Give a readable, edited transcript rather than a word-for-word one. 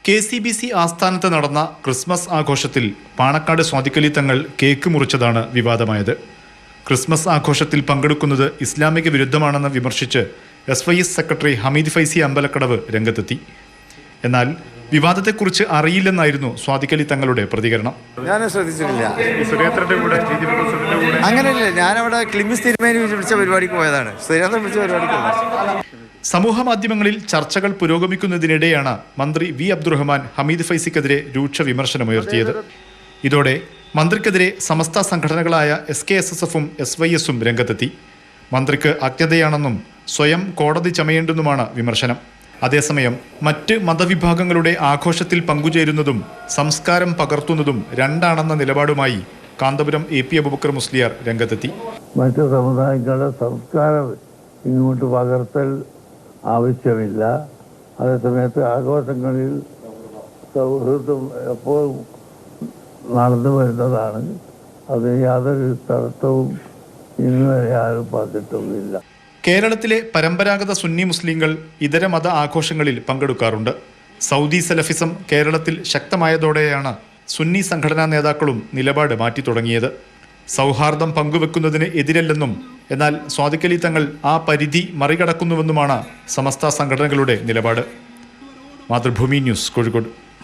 KCBC ആസ്ഥാനത്ത് നടന്ന Christmas ആഘോഷത്തിൽ പാണക്കാട് സ്വാദിഖലി തങ്ങൾ കേക്ക് മുറിച്ചതാണ് വിവാദമായത്. ക്രിസ്മസ് ആഘോഷത്തിൽ പങ്കെടുക്കുന്നത് ഇസ്ലാമിക വിരുദ്ധമാണെന്ന് വിമർശിച്ച് SYS സെക്രട്ടറി ഹമീദ് ഫൈസി അമ്പലക്കടവ് രംഗത്തെത്തി. എന്നാൽ വിവാദത്തെക്കുറിച്ച് അറിയില്ലെന്നായിരുന്നു സ്വാദിഖലി തങ്ങളുടെ പ്രതികരണം. ഞാൻ ശ്രദ്ധിച്ചിട്ടില്ല. അങ്ങനെയല്ല, ഞാനവിടെ ക്ലിമിസ് തിരുമേനി വിളിച്ച പരിപാടിക്ക് പോയതാണ്. സുരേന്ദ്രൻ വിളിച്ച പരിപാടിക്ക്. സമൂഹ മാധ്യമങ്ങളിൽ ചർച്ചകൾ പുരോഗമിക്കുന്നതിനിടെയാണ് മന്ത്രി വി അബ്ദുറഹ്മാൻ ഹമീദ് ഫൈസിക്കെതിരെ രൂക്ഷ വിമർശനമുയർത്തിയത്. ഇതോടെ മന്ത്രിക്കെതിരെ സമസ്ത സംഘടനകളായ SKSSF-ഉം SYS-ഉം രംഗത്തെത്തി. മന്ത്രിക്ക് അജ്ഞതയാണെന്നും സ്വയം കോടതി ചമയേണ്ടെന്നുമാണ് വിമർശനം. അതേസമയം മറ്റ് മതവിഭാഗങ്ങളുടെ ആഘോഷത്തിൽ പങ്കുചേരുന്നതും സംസ്കാരം പകർത്തുന്നതും രണ്ടാണെന്ന നിലപാടുമായി കാന്തപുരം AP അബൂബക്കർ മുസ്ലിയാർ രംഗത്തെത്തി. മറ്റു സമുദായങ്ങളുടെ സംസ്കാരം ഇങ്ങോട്ട് പകർത്തൽ ആവശ്യമില്ല. അതേസമയത്ത് ആഘോഷങ്ങളിൽ സൗഹൃദം എപ്പോഴും നടന്നു വരുന്നതാണ്. അത് യാതൊരു തടസ്സവും ഇന്നുവരെ ആരും പറഞ്ഞിട്ടുമില്ല. കേരളത്തിലെ പരമ്പരാഗത സുന്നി മുസ്ലിങ്ങൾ ഇതര മത ആഘോഷങ്ങളിൽ പങ്കെടുക്കാറുണ്ട്. സൗദി സലഫിസം കേരളത്തിൽ ശക്തമായതോടെയാണ് സുന്നി സംഘടനാ നേതാക്കളും നിലപാട് മാറ്റി തുടങ്ങിയത്. സൗഹാർദ്ദം പങ്കുവെക്കുന്നതിന് എതിരല്ലെന്നും എന്നാൽ സ്വാദിഖലി തങ്ങൾ ആ പരിധി മറികടക്കുന്നുവെന്നുമാണ് സമസ്ത സംഘടനകളുടെ നിലപാട്. മാതൃഭൂമി ന്യൂസ്, കോഴിക്കോട്.